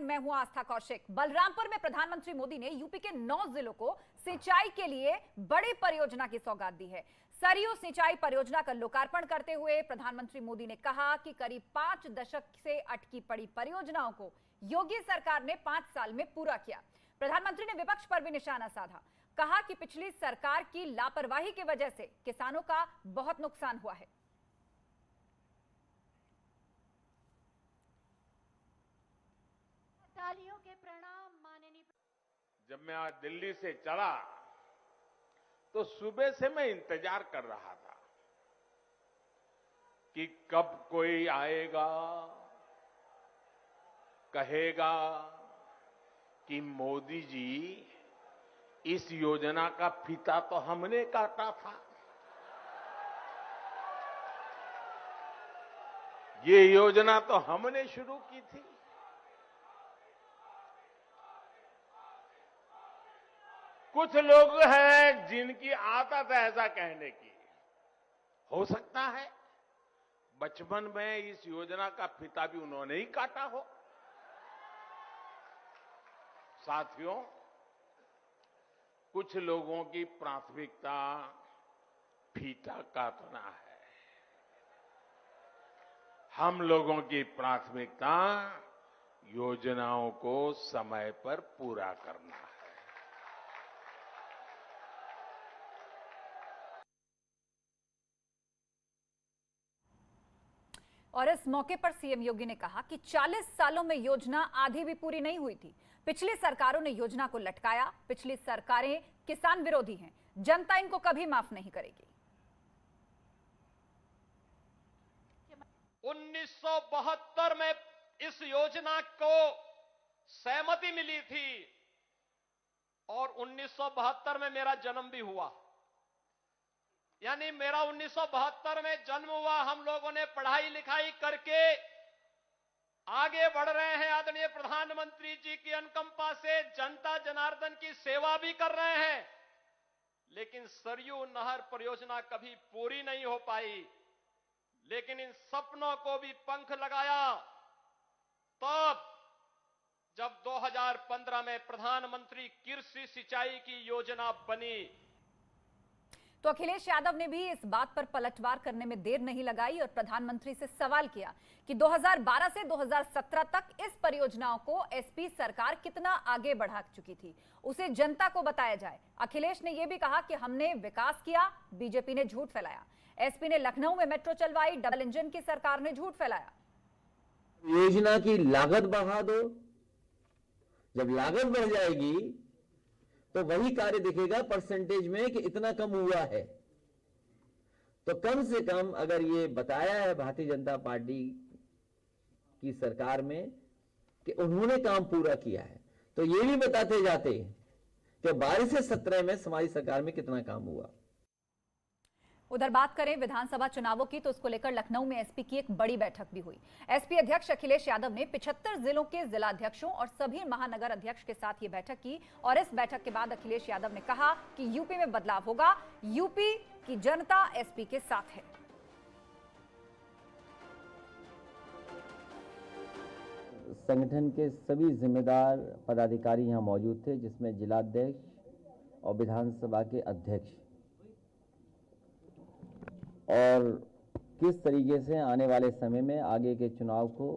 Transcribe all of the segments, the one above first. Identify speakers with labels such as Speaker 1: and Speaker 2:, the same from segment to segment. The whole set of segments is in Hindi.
Speaker 1: मैं हूं आस्था कौशिक। बलरामपुर में प्रधानमंत्री मोदी ने यूपी के 9 जिलों को सिंचाई के लिए बड़ी परियोजना की सौगात दी है। सरयू सिंचाई परियोजना का लोकार्पण करते हुए प्रधानमंत्री मोदी ने कहा कि करीब 5 दशक से अटकी पड़ी परियोजनाओं को योगी सरकार ने 5 साल में पूरा किया। प्रधानमंत्री ने विपक्ष पर भी निशाना साधा। कहा कि पिछली सरकार की लापरवाही की वजह से किसानों का बहुत नुकसान हुआ है।
Speaker 2: तालियों के प्रणाम माननीय।
Speaker 3: जब मैं आज दिल्ली से चला तो सुबह से मैं इंतजार कर रहा था कि कब कोई आएगा, कहेगा कि मोदी जी इस योजना का फीता तो हमने काटा था, ये योजना तो हमने शुरू की थी। कुछ लोग हैं जिनकी आदत है ऐसा कहने की। हो सकता है बचपन में इस योजना का फीता भी उन्होंने ही काटा हो। साथियों, कुछ लोगों की प्राथमिकता फीता काटना है, हम लोगों की प्राथमिकता योजनाओं को समय पर पूरा करना है।
Speaker 1: और इस मौके पर सीएम योगी ने कहा कि 40 सालों में योजना आधी भी पूरी नहीं हुई थी। पिछली सरकारों ने योजना को लटकाया। पिछली सरकारें किसान विरोधी हैं, जनता इनको कभी माफ नहीं करेगी।
Speaker 4: 1972 में इस योजना को सहमति मिली थी और 1972 में मेरा जन्म भी हुआ। यानी मेरा 1972 में जन्म हुआ। हम लोगों ने पढ़ाई लिखाई करके आगे बढ़ रहे हैं। आदरणीय प्रधानमंत्री जी की अनुकंपा से जनता जनार्दन की सेवा भी कर रहे हैं, लेकिन सरयू नहर परियोजना कभी पूरी नहीं हो पाई। लेकिन इन सपनों को भी पंख लगाया तब जब 2015 में प्रधानमंत्री कृषि सिंचाई की योजना बनी।
Speaker 1: तो अखिलेश यादव ने भी इस बात पर पलटवार करने में देर नहीं लगाई और प्रधानमंत्री से सवाल किया कि 2012 से 2017 तक इस परियोजनाओं को एसपी सरकार कितना आगे बढ़ा चुकी थी, उसे जनता को बताया जाए। अखिलेश ने यह भी कहा कि हमने विकास किया, बीजेपी ने झूठ फैलाया। एसपी ने लखनऊ में मेट्रो चलवाई, डबल इंजन की सरकार ने झूठ फैलाया।
Speaker 5: योजना की लागत बढ़ा दो, जब लागत बढ़ जाएगी तो वही कार्य दिखेगा परसेंटेज में कि इतना कम हुआ है। तो कम से कम अगर ये बताया है भारतीय जनता पार्टी की सरकार में कि उन्होंने काम पूरा किया है, तो ये भी बताते जाते कि 12 से 17 में हमारी सरकार में कितना काम हुआ।
Speaker 1: उधर बात करें विधानसभा चुनावों की, तो उसको लेकर लखनऊ में एसपी की एक बड़ी बैठक भी हुई। एसपी अध्यक्ष अखिलेश यादव ने 75 जिलों के जिलाध्यक्षों और सभी महानगर अध्यक्ष के साथ ये बैठक की और इस बैठक के बाद अखिलेश यादव ने कहा कि यूपी में बदलाव होगा, यूपी की जनता एसपी के साथ है।
Speaker 5: संगठन के सभी जिम्मेदार पदाधिकारी यहां मौजूद थे, जिसमें जिलाध्यक्ष और विधानसभा के अध्यक्ष, और किस तरीके से आने वाले समय में आगे के चुनाव को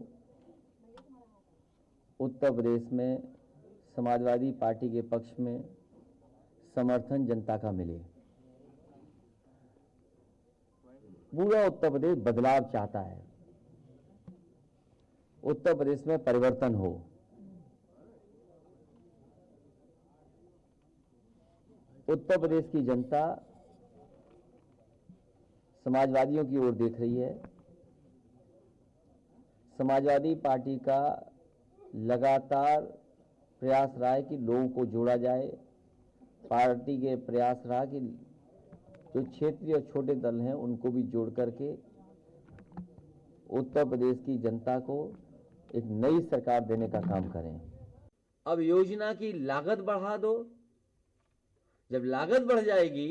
Speaker 5: उत्तर प्रदेश में समाजवादी पार्टी के पक्ष में समर्थन जनता का मिले। पूरा उत्तर प्रदेश बदलाव चाहता है, उत्तर प्रदेश में परिवर्तन हो। उत्तर प्रदेश की जनता समाजवादियों की ओर देख रही है। समाजवादी पार्टी का लगातार प्रयास रहा है कि लोगों को जोड़ा जाए। पार्टी के प्रयास रहा कि जो क्षेत्रीय और छोटे दल हैं उनको भी जोड़ करके उत्तर प्रदेश की जनता को एक नई सरकार देने का काम करें। अब योजना की लागत बढ़ा दो, जब लागत बढ़ जाएगी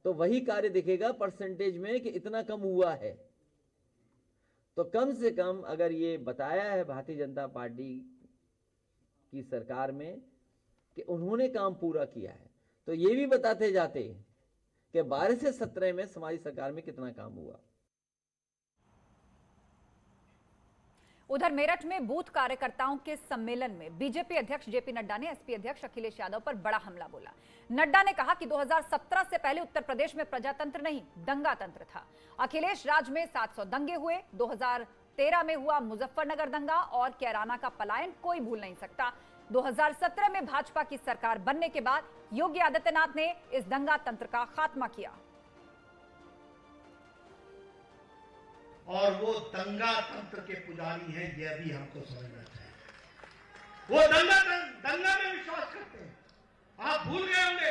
Speaker 5: तो वही कार्य दिखेगा परसेंटेज में कि इतना कम हुआ है। तो कम से कम अगर ये बताया है भारतीय जनता पार्टी की सरकार में कि उन्होंने काम पूरा किया है, तो ये भी बताते जाते कि 12 से 17 में हमारी सरकार में कितना काम हुआ।
Speaker 1: उधर मेरठ में बूथ कार्यकर्ताओं के सम्मेलन में बीजेपी अध्यक्ष जेपी नड्डा ने एसपी अध्यक्ष अखिलेश यादव पर बड़ा हमला बोला। नड्डा ने कहा कि 2017 से पहले उत्तर प्रदेश में प्रजातंत्र नहीं, दंगा तंत्र था। अखिलेश राज में 700 दंगे हुए, 2013 में हुआ मुजफ्फरनगर दंगा और कैराना का पलायन कोई भूल नहीं सकता। 2017 में भाजपा की सरकार बनने के बाद योगी आदित्यनाथ ने इस दंगा तंत्र का खात्मा किया
Speaker 6: और वो दंगा तंत्र के पुजारी हैं, यह भी हमको समझना चाहिए। वो दंगा में विश्वास करते हैं। आप भूल गए होंगे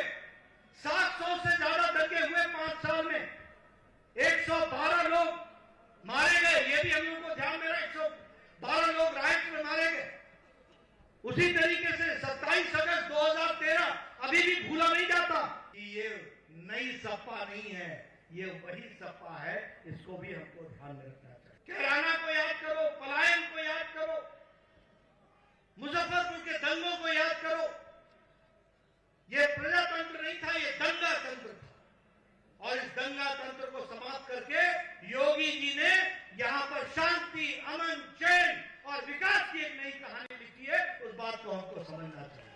Speaker 6: 700 से ज्यादा दंगे हुए 5 साल में, 112 लोग मारे गए, ये भी हम लोगों को ध्यान में रहे। 112 लोग राइट में मारे गए। उसी तरीके से 27 अगस्त 2013 अभी भी भूला नहीं जाता कि ये नई सपा नहीं है, ये वही सपा है, इसको भी हमको ध्यान में रखना चाहिए। कैराना को याद करो, पलायन को याद करो, मुजफ्फरपुर के दंगों को याद करो। ये प्रजातंत्र नहीं था, ये दंगा तंत्र था और इस दंगा तंत्र को समाप्त करके योगी जी ने यहां पर शांति, अमन, चैन और विकास की एक नई कहानी लिखी है। उस बात को हमको समझना चाहिए।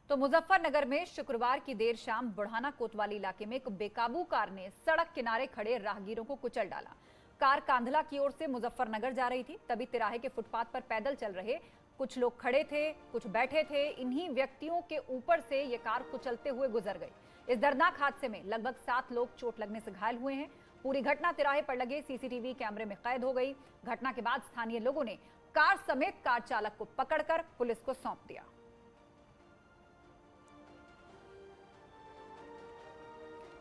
Speaker 1: तो मुजफ्फरनगर में शुक्रवार की देर शाम बुढ़ाना कोतवाली इलाके में एक बेकाबू कार ने सड़क किनारे खड़े राहगीरों को कुचल डाला। कार कांधला की ओर से मुजफ्फरनगर जा रही थी, तभी तिराहे के फुटपाथ पर पैदल चल रहे कुछ लोग खड़े थे, कुछ बैठे थे। इन्हीं व्यक्तियों के ऊपर से ये कार कुचलते हुए गुजर गई। इस दर्दनाक हादसे में लगभग 7 लोग चोट लगने से घायल हुए हैं। पूरी घटना तिराहे पर लगे सीसीटीवी कैमरे में कैद हो गई। घटना के बाद स्थानीय लोगों ने कार समेत कार चालक को पकड़कर पुलिस को सौंप दिया।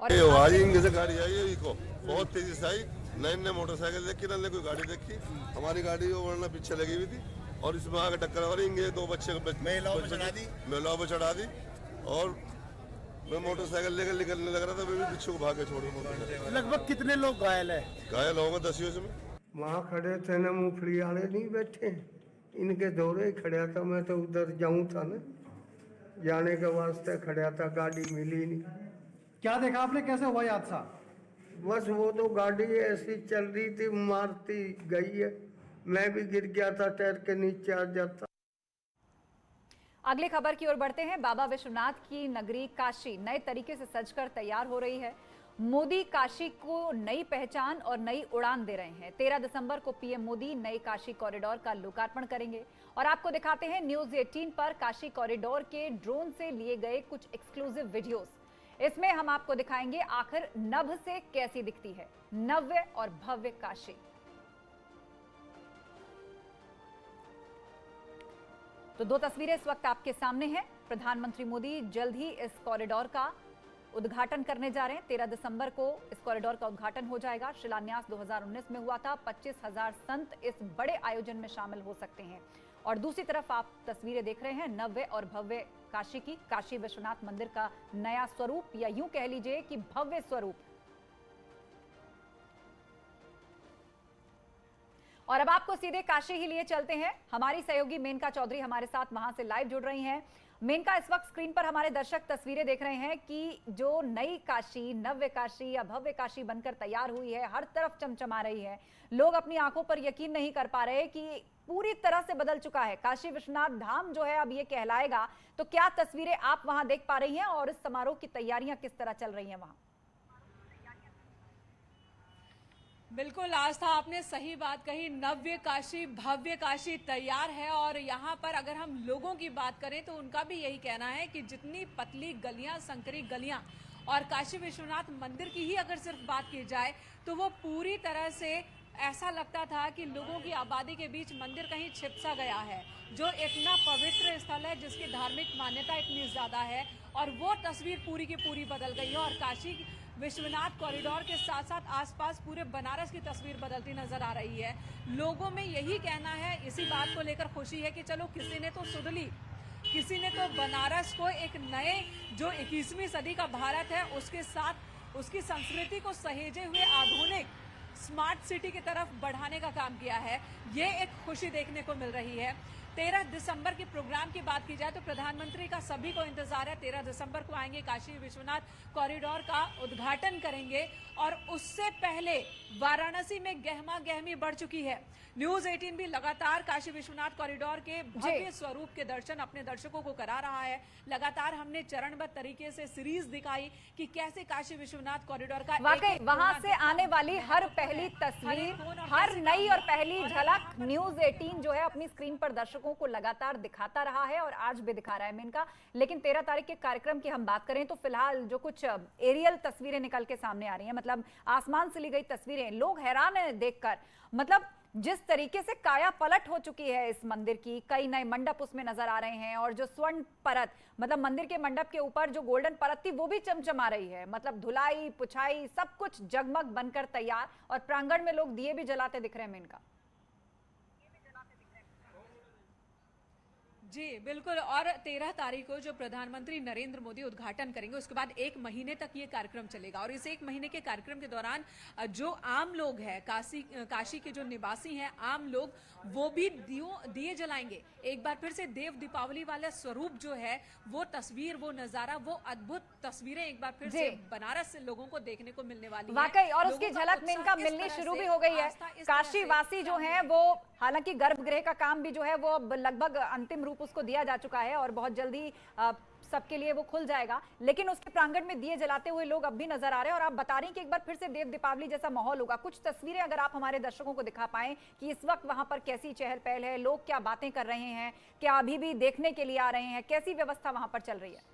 Speaker 7: और जैसे गाड़ी आई को बहुत तेजी से आई, नए मोटरसाइकिल देखी, नए कोई गाड़ी देखी, हमारी गाड़ी वो वरना पीछे लगी हुई थी और इसमें आगे टक्कर हो रही। 2 बच्चे महिलाओं पर चढ़ा दी और मैं मोटरसाइकिल लेकर निकलने लग रहा था, मैं भी पीछे को भागे छोड़।
Speaker 8: लगभग कितने लोग घायल है?
Speaker 7: घायल होंगे 10 में।
Speaker 9: वहाँ खड़े थे ना, मूंगफली वाले नहीं बैठे, इनके दौरे ही खड़ा था। मैं तो उधर जाऊँ था ना, जाने के वास्ते खड़ा था, गाड़ी मिली नहीं।
Speaker 8: क्या देखा आपने, कैसे हुआ हादसा?
Speaker 9: बस वो तो गाड़ी ऐसी चल रही थी, मारती गई है, मैं भी गिर गया था, टायर के नीचे आ जाता।
Speaker 1: अगली खबर की ओर बढ़ते हैं। बाबा विश्वनाथ की नगरी काशी नए तरीके से सजकर तैयार हो रही है। मोदी काशी को नई पहचान और नई उड़ान दे रहे हैं। 13 दिसंबर को पीएम मोदी नई काशी कॉरिडोर का लोकार्पण करेंगे और आपको दिखाते हैं न्यूज 18 पर काशी कॉरिडोर के ड्रोन से लिए गए कुछ एक्सक्लूसिव वीडियोस। इसमें हम आपको दिखाएंगे आखिर नभ से कैसी दिखती है नव्य और भव्य काशी। तो 2 तस्वीरें इस वक्त आपके सामने हैं। प्रधानमंत्री मोदी जल्द ही इस कॉरिडोर का उद्घाटन करने जा रहे हैं। 13 दिसंबर को इस कॉरिडोर का उद्घाटन हो जाएगा। शिलान्यास 2019 में हुआ था। 25,000 संत इस बड़े आयोजन में शामिल हो सकते हैं। और दूसरी तरफ आप तस्वीरें देख रहे हैं नव्य और भव्य काशी की। काशी विश्वनाथ मंदिर का नया स्वरूप, या यूं कह लीजिए कि भव्य स्वरूप। और अब आपको सीधे काशी ही लिए चलते हैं। हमारी सहयोगी मेनका चौधरी हमारे साथ वहां से लाइव जुड़ रही हैं। मेनका, इस वक्त स्क्रीन पर हमारे दर्शक तस्वीरें देख रहे हैं कि जो नई काशी, नव्य काशी या भव्य काशी बनकर तैयार हुई है, हर तरफ चमचमा रही है। लोग अपनी आंखों पर यकीन नहीं कर पा रहे कि पूरी तरह से बदल चुका है। काशी विश्वनाथ धाम जो है अब ये कहलाएगा। तो क्या तस्वीरें आप वहां देख पा रही हैं और इस समारोह की तैयारियां किस तरह चल रही हैं वहां?
Speaker 10: बिल्कुल आस्था, आपने सही बात कही। नव्य काशी, भव्य काशी तैयार है। और यहाँ पर अगर हम लोगों की बात करें तो उनका भी यही कहना है कि जितनी पतली गलियां, संकरी गलियां, और काशी विश्वनाथ मंदिर की ही अगर सिर्फ बात की जाए तो वो पूरी तरह से ऐसा लगता था कि लोगों की आबादी के बीच मंदिर कहीं छिप सा गया है। जो इतना पवित्र स्थल है, जिसकी धार्मिक मान्यता इतनी ज्यादा है, और वो तस्वीर पूरी की पूरी बदल गई है। और काशी विश्वनाथ कॉरिडोर के साथ साथ आसपास पूरे बनारस की तस्वीर बदलती नजर आ रही है। लोगों में यही कहना है, इसी बात को लेकर खुशी है कि चलो किसी ने तो सुध ली, किसी ने तो बनारस को एक नए जो 21वीं सदी का भारत है उसके साथ उसकी संस्कृति को सहेजे हुए आधुनिक स्मार्ट सिटी की तरफ बढ़ाने का काम किया है। ये एक खुशी देखने को मिल रही है। 13 दिसंबर के प्रोग्राम की बात की जाए तो प्रधानमंत्री का सभी को इंतजार है। 13 दिसंबर को आएंगे, काशी विश्वनाथ कॉरिडोर का उद्घाटन करेंगे और उससे पहले वाराणसी में गहमा गहमी बढ़ चुकी है। न्यूज 18 भी लगातार काशी विश्वनाथ कॉरिडोर के भव्य स्वरूप के दर्शन अपने दर्शकों को करा रहा है। लगातार हमने चरणबद्ध तरीके से सीरीज दिखाई कि कैसे काशी विश्वनाथ कॉरिडोर का
Speaker 1: वाकई वहां से आने वाली हर पहली तस्वीर, हर नई और पहली झलक न्यूज 18 जो है अपनी स्क्रीन पर दर्शकों को लगातार दिखाता रहा है और आज भी दिखा रहा है मेनका। लेकिन 13 तारीख के कार्यक्रम की हम बात करें तो फिलहाल जो कुछ एरियल तस्वीरें निकल के सामने आ रही हैं, मतलब आसमान से ली गई तस्वीरें, लोग हैरान है देखकर। मतलब जिस तरीके से काया पलट हो चुकी है इस मंदिर की, कई नए मंडप उसमें नजर आ रहे हैं और जो स्वर्ण परत, मतलब मंदिर के मंडप के ऊपर जो गोल्डन परत थी वो भी चमचमा रही है। मतलब धुलाई पुछाई सब कुछ जगमग बनकर तैयार और प्रांगण में लोग दिए भी जलाते दिख रहे हैं मेनका।
Speaker 10: जी बिल्कुल। और 13 तारीख को जो प्रधानमंत्री नरेंद्र मोदी उद्घाटन करेंगे उसके बाद 1 महीने तक ये कार्यक्रम चलेगा और इस 1 महीने के कार्यक्रम के दौरान जो आम लोग हैं, काशी के जो निवासी हैं आम लोग, वो भी दिए जलाएंगे। एक बार फिर से देव दीपावली वाला स्वरूप जो है, वो तस्वीर, वो नजारा, वो अद्भुत तस्वीरें एक बार फिर से बनारस से लोगों को देखने को मिलने वाली है।
Speaker 1: वाकई, और उसकी झलक मेनका मिलनी शुरू भी हो गई है। काशी वासी जो हैं वो, हालांकि गर्भगृह का काम भी जो है वो अब लगभग अंतिम रूप उसको दिया जा चुका है और बहुत जल्दी सबके लिए वो खुल जाएगा, लेकिन उसके प्रांगण में दिए जलाते हुए लोग अब भी नजर आ रहे हैं। और आप बता रही हैं कि एक बार फिर से देव दीपावली जैसा माहौल होगा। कुछ तस्वीरें अगर आप हमारे दर्शकों को दिखा पाएं कि इस वक्त वहां पर कैसी चहल पहल है, लोग क्या बातें कर रहे हैं, क्या अभी भी देखने के लिए आ रहे हैं, कैसी व्यवस्था वहां पर चल रही है?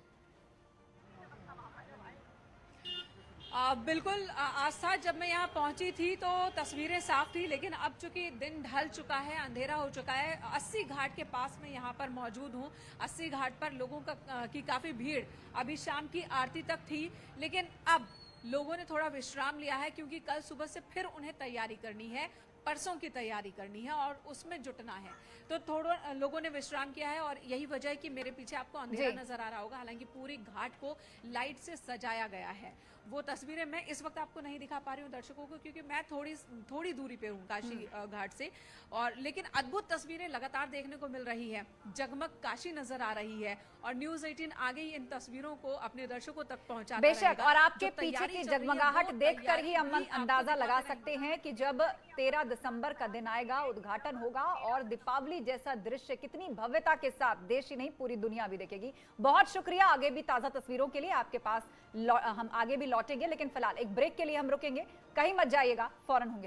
Speaker 10: बिल्कुल आस्था, जब मैं यहाँ पहुंची थी तो तस्वीरें साफ थी, लेकिन अब चूंकि दिन ढल चुका है, अंधेरा हो चुका है। 80 घाट के पास में यहाँ पर मौजूद हूँ। 80 घाट पर लोगों की काफी भीड़ अभी शाम की आरती तक थी, लेकिन अब लोगों ने थोड़ा विश्राम लिया है क्योंकि कल सुबह से फिर उन्हें तैयारी करनी है, परसों की तैयारी करनी है और उसमें जुटना है। तो थोड़ा लोगों ने विश्राम किया है और यही वजह है कि मेरे पीछे आपको अंधेरा नजर आ रहा होगा। हालांकि पूरी घाट को लाइट से सजाया गया है। वो तस्वीरें मैं इस वक्त आपको नहीं दिखा पा रही हूँ दर्शकों को, क्योंकि मैं थोड़ी दूरी पे हूँ काशी घाट से। और लेकिन अद्भुत तस्वीरें लगातार देखने को मिल रही है। जगमग काशी नजर आ रही है और न्यूज 18 आगे ही इन तस्वीरों को अपने दर्शकों तक पहुंचाता
Speaker 1: बेशक। और आपके पीछे की जगमगाहट देखकर ही हम अंदाजा लगा सकते हैं कि जब 13 दिसंबर का दिन आएगा, उद्घाटन होगा और दीपावली जैसा दृश्य कितनी भव्यता के साथ देश ही नहीं पूरी दुनिया भी देखेगी। बहुत शुक्रिया। आगे भी ताजा तस्वीरों के लिए आपके पास हम आगे भी लौटेंगे, लेकिन फिलहाल एक ब्रेक के लिए हम रुकेंगे। कहीं मत जाइएगा, फौरन होंगे।